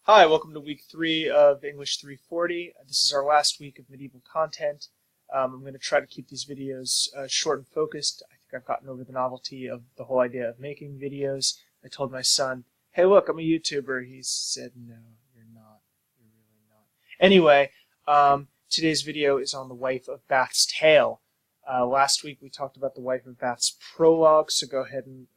Hi, welcome to week 3 of English 340. This is our last week of medieval content. I'm going to try to keep these videos short and focused. I think I've gotten over the novelty of the whole idea of making videos. I told my son, hey look, I'm a YouTuber. He said, no, you're not. You're really not. Anyway, today's video is on the Wife of Bath's tale. Last week we talked about the Wife of Bath's prologue, so go ahead and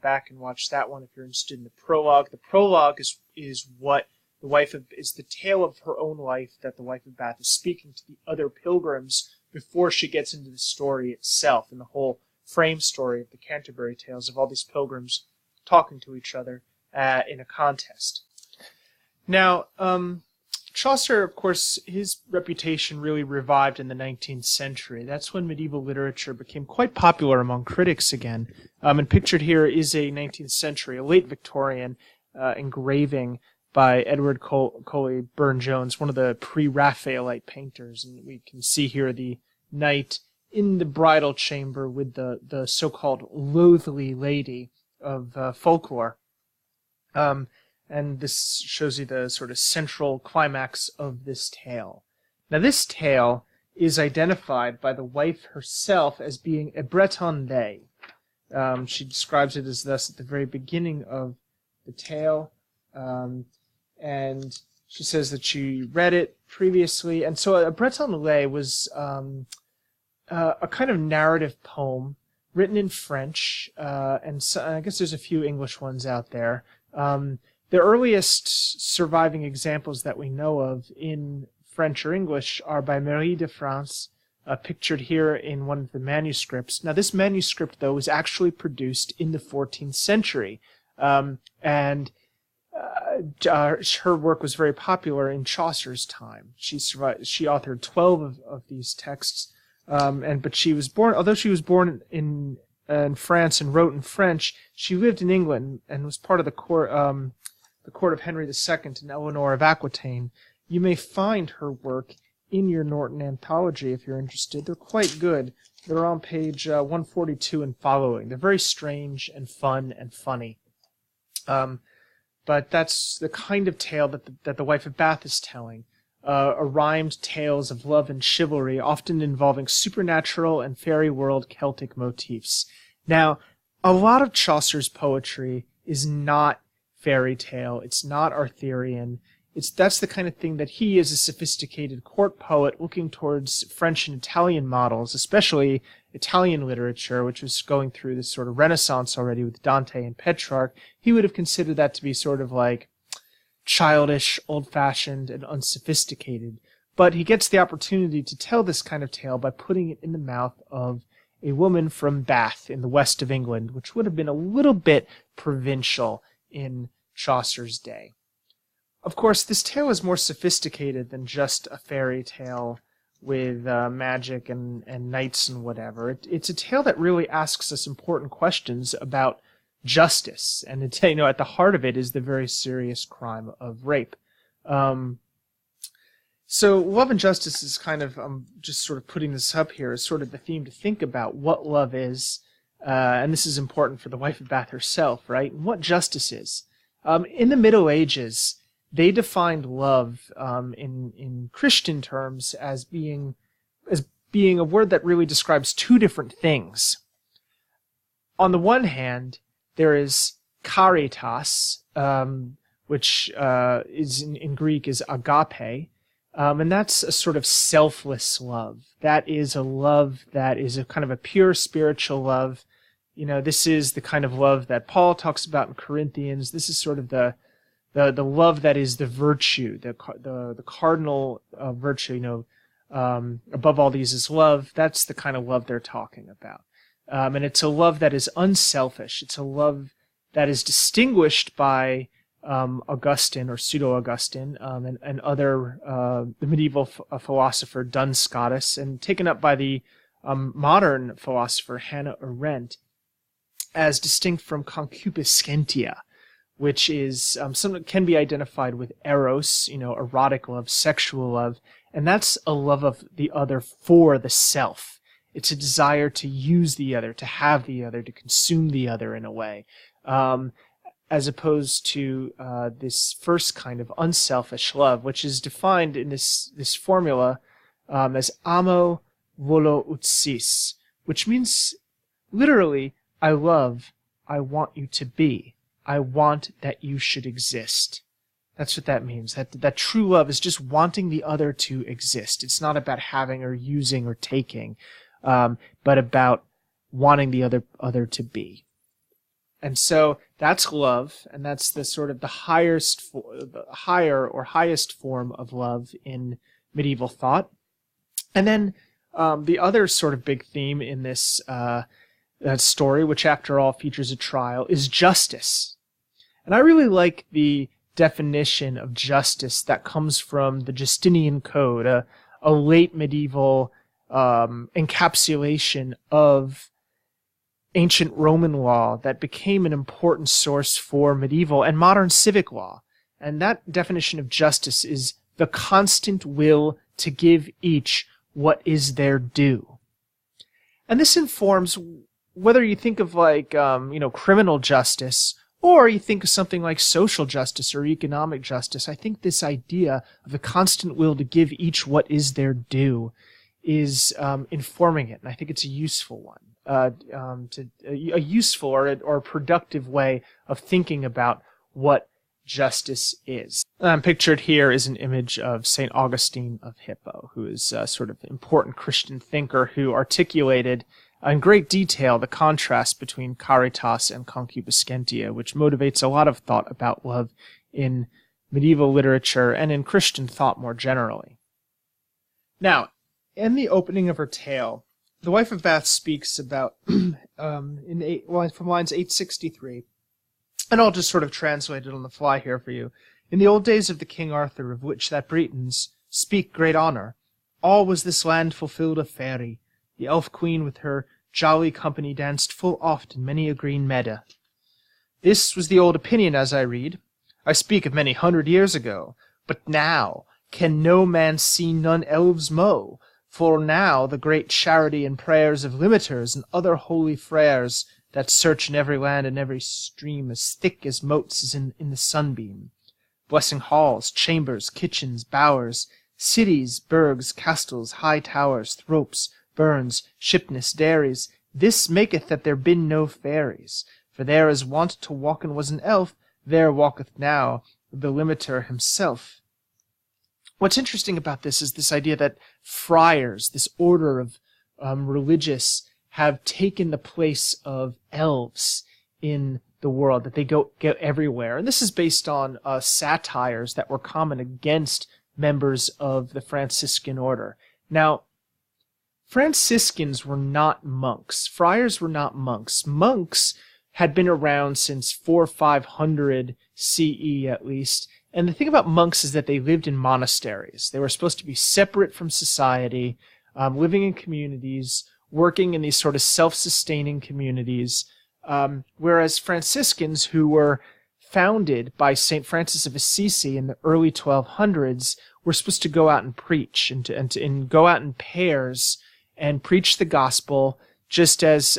back and watch that one if you're interested in the prologue. The prologue is what is the tale of her own life that the Wife of Bath is speaking to the other pilgrims before she gets into the story itself and the whole frame story of the Canterbury Tales of all these pilgrims talking to each other in a contest. Now, Chaucer, of course, his reputation really revived in the 19th century. That's when medieval literature became quite popular among critics again. And pictured here is a 19th century, a late Victorian engraving by Edward Coley Burne-Jones, one of the pre-Raphaelite painters. And we can see here the knight in the bridal chamber with the so-called loathly lady of folklore. And this shows you the sort of central climax of this tale. Now, this tale is identified by the wife herself as being a Breton Tales. She describes it as thus at the very beginning of the tale. And she says that she read it previously. And so a Breton Tales was a kind of narrative poem written in French. And so, I guess there's a few English ones out there. The earliest surviving examples that we know of in French or English are by Marie de France, pictured here in one of the manuscripts. Now, this manuscript, though, was actually produced in the 14th century, and her work was very popular in Chaucer's time. She authored 12 of these texts, but she was born, although she was born in France and wrote in French, she lived in England and was part of the court of Henry II and Eleanor of Aquitaine. You may find her work in your Norton anthology if you're interested. They're quite good. They're on page 142 and following. They're very strange and fun and funny. But that's the kind of tale that the Wife of Bath is telling. A rhymed tales of love and chivalry, often involving supernatural and fairy world Celtic motifs. Now, a lot of Chaucer's poetry is not fairy tale. It's not Arthurian. That's the kind of thing that he, as a sophisticated court poet looking towards French and Italian models, especially Italian literature, which was going through this sort of renaissance already with Dante and Petrarch, he would have considered that to be sort of like childish, old-fashioned, and unsophisticated. But he gets the opportunity to tell this kind of tale by putting it in the mouth of a woman from Bath in the west of England, which would have been a little bit provincial in Chaucer's day. Of course, this tale is more sophisticated than just a fairy tale with magic and knights and whatever. It's a tale that really asks us important questions about justice, and at the heart of it is the very serious crime of rape. So love and justice is kind of, just sort of putting this up here as sort of the theme to think about what love is, and this is important for the Wife of Bath herself, right? And what justice is. In the Middle Ages, they defined love in Christian terms as being a word that really describes two different things. On the one hand, there is caritas, which is in Greek is agape, and that's a sort of selfless love. That is a love that is a kind of a pure spiritual love. This is the kind of love that Paul talks about in Corinthians. This is sort of the love that is the virtue, the cardinal virtue. Above all these is love. That's the kind of love they're talking about. And it's a love that is unselfish. It's a love that is distinguished by Augustine or pseudo-Augustine and other the medieval philosopher Duns Scotus, and taken up by the modern philosopher Hannah Arendt as distinct from concupiscentia, which is something that can be identified with eros, erotic love, sexual love, and that's a love of the other for the self. It's a desire to use the other, to have the other, to consume the other in a way. as opposed to this first kind of unselfish love, which is defined in this formula as amo volo utsis, which means literally, I love, I want you to be. I want that you should exist. That's what that means. That true love is just wanting the other to exist. It's not about having or using or taking, but about wanting the other to be. And so that's love, and that's the sort of the higher or highest form of love in medieval thought. And then the other sort of big theme in this story, which after all features a trial, is justice. And I really like the definition of justice that comes from the Justinian Code, a late medieval encapsulation of ancient Roman law that became an important source for medieval and modern civic law. And that definition of justice is the constant will to give each what is their due. And this informs whether you think of like, criminal justice, or you think of something like social justice or economic justice. I think this idea of the constant will to give each what is their due is informing it, and I think it's a useful one. A useful or productive way of thinking about what justice is. Pictured here is an image of St. Augustine of Hippo, who is a sort of important Christian thinker who articulated in great detail the contrast between caritas and concupiscentia, which motivates a lot of thought about love in medieval literature and in Christian thought more generally. Now, in the opening of her tale, the wife of Bath speaks about, from lines 863, and I'll just sort of translate it on the fly here for you. In the old days of the King Arthur, of which that Bretons speak great honour, all was this land fulfilled of fairy. The elf queen with her jolly company danced full oft in many a green meadow. This was the old opinion as I read. I speak of many 100 years ago, but now can no man see none elves mow, for now the great charity and prayers of limiters and other holy frères that search in every land and every stream as thick as motes is in the sunbeam, blessing halls, chambers, kitchens, bowers, cities, burgs, castles, high towers, thropes, burns, shipness, dairies, this maketh that there be no fairies, for there is wont to walk and was an elf, there walketh now the limiter himself. What's interesting about this is this idea that friars, this order of religious, have taken the place of elves in the world, that they go everywhere. And this is based on satires that were common against members of the Franciscan order. Now, Franciscans were not monks. Friars were not monks. Monks had been around since 400-500 CE at least. And the thing about monks is that they lived in monasteries. They were supposed to be separate from society, living in communities, working in these sort of self-sustaining communities, whereas Franciscans, who were founded by St. Francis of Assisi in the early 1200s, were supposed to go out and preach, and go out in pairs and preach the gospel, just as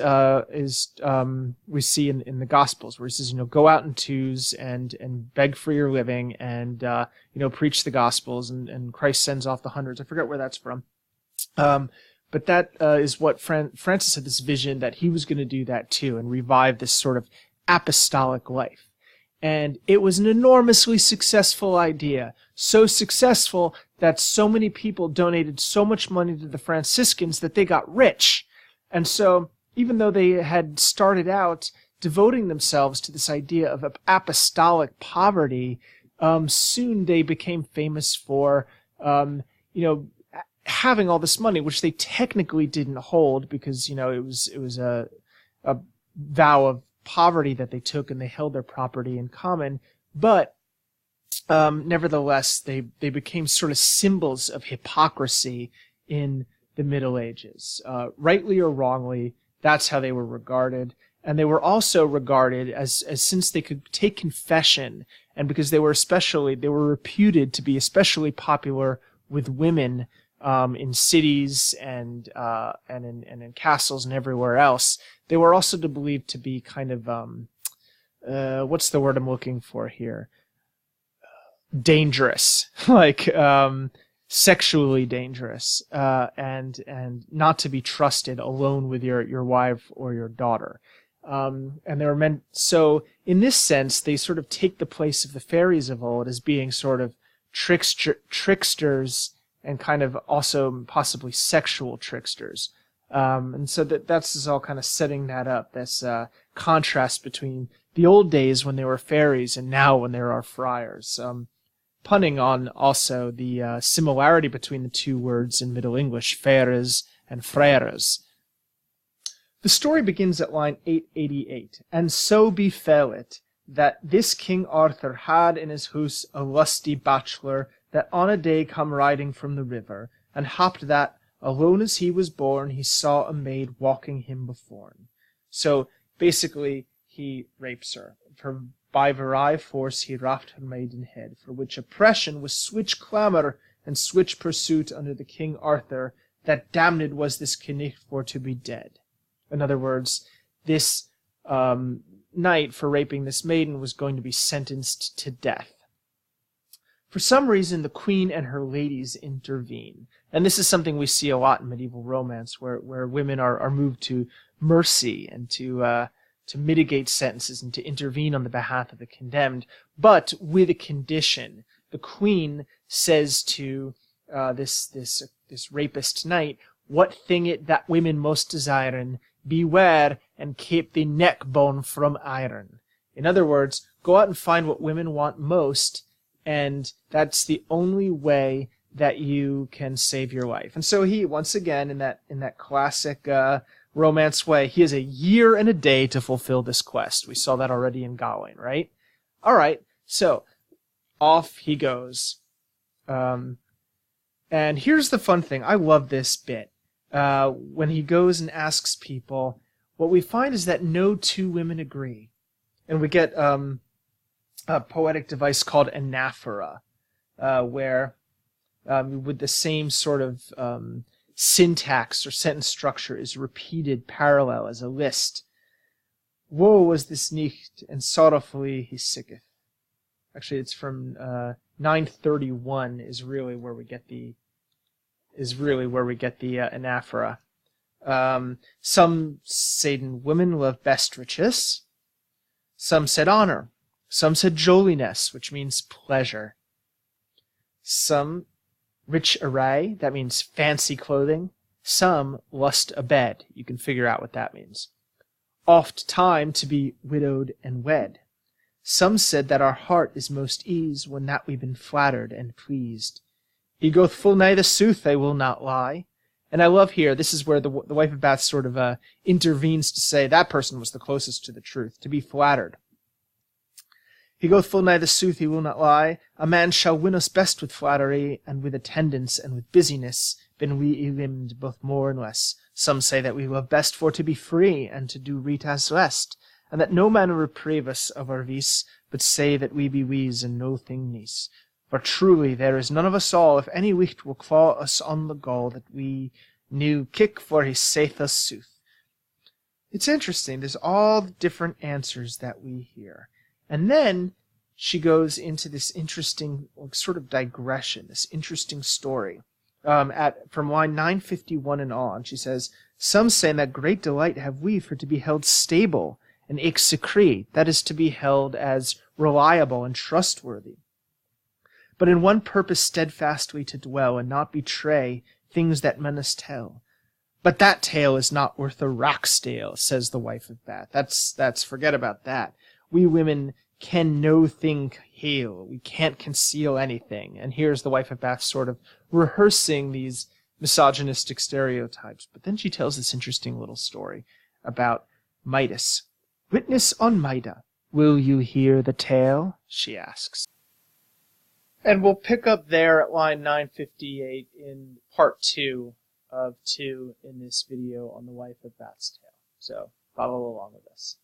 we see in the Gospels, where he says, go out in twos and beg for your living and, preach the Gospels, and Christ sends off the hundreds. I forget where that's from. But that is what Francis had this vision that he was going to do that too and revive this sort of apostolic life. And it was an enormously successful idea. So successful that so many people donated so much money to the Franciscans that they got rich. And so, even though they had started out devoting themselves to this idea of apostolic poverty, soon they became famous for, having all this money, which they technically didn't hold because, it was a vow of poverty that they took, and they held their property in common. But nevertheless, they became sort of symbols of hypocrisy in the Middle Ages. Rightly or wrongly, that's how they were regarded. And they were also regarded as since they could take confession, and because they were reputed to be especially popular with women in cities and in castles and everywhere else, they were also believed to be kind of what's the word I'm looking for here? Dangerous, like sexually dangerous, and not to be trusted alone with your wife or your daughter. And they were meant, so in this sense, they sort of take the place of the fairies of old as being sort of tricksters and kind of also possibly sexual tricksters. And so that's all kind of setting that up, this contrast between the old days when they were fairies and now when there are friars. Punning on also the similarity between the two words in Middle English, feres and freres. The story begins at line 888. And so befell it that this King Arthur had in his house a lusty bachelor that on a day come riding from the river, and happed that, alone as he was born, he saw a maid walking him beforn. So basically, he rapes her. For by very force he raft her maidenhead, for which oppression was switch clamour and switch pursuit under the King Arthur, that damned was this knight for to be dead. In other words, this knight for raping this maiden was going to be sentenced to death. For some reason, the queen and her ladies intervene. And this is something we see a lot in medieval romance, where women are moved to mercy and to mitigate sentences and to intervene on the behalf of the condemned, but with a condition. The queen says to this rapist knight, "What thing it that women most desiren, beware and keep the neck bone from iron." In other words, go out and find what women want most, and that's the only way that you can save your life. And so he, once again, in that classic romance way, he has a year and a day to fulfill this quest. We saw that already in Gawain, right? All right, so off he goes. And here's the fun thing. I love this bit. When he goes and asks people, what we find is that no two women agree. And we get a poetic device called Anaphora, where with the same sort of syntax or sentence structure is repeated parallel as a list. Woe was this nicht, and sorrowfully he sicketh. Actually, it's from 931 is really where we get the anaphora. Some said women love best riches. Some said honor. Some said joliness, which means pleasure. Some rich array, that means fancy clothing. Some lust a bed. You can figure out what that means. Oft time to be widowed and wed. Some said that our heart is most ease when that we've been flattered and pleased. He goeth full nigh the sooth, I will not lie. And I love here, this is where the wife of Bath sort of intervenes to say that person was the closest to the truth, to be flattered. He goeth full nigh the sooth, he will not lie. A man shall win us best with flattery, and with attendance, and with busyness, ben we elimed both more and less. Some say that we love best for to be free, and to do ritas lest, and that no man reprove us of our vice, but say that we be wise and no thing nice. For truly there is none of us all, if any wight will claw us on the gall, that we knew kick for he saith us sooth. It's interesting, there's all the different answers that we hear. And then she goes into this interesting sort of digression, this interesting story. From line 951 and on, she says, some say that great delight have we for to be held stable and execrete, that is to be held as reliable and trustworthy. But in one purpose steadfastly to dwell, and not betray things that men us tell. But that tale is not worth a rackstale, says the wife of Bath. That's forget about that. We women can no thing heal. We can't conceal anything. And here's the wife of Bath sort of rehearsing these misogynistic stereotypes. But then she tells this interesting little story about Midas. Witness on Mida. Will you hear the tale? She asks. And we'll pick up there at line 958 in part 2 of 2 in this video on the wife of Bath's tale. So follow along with us.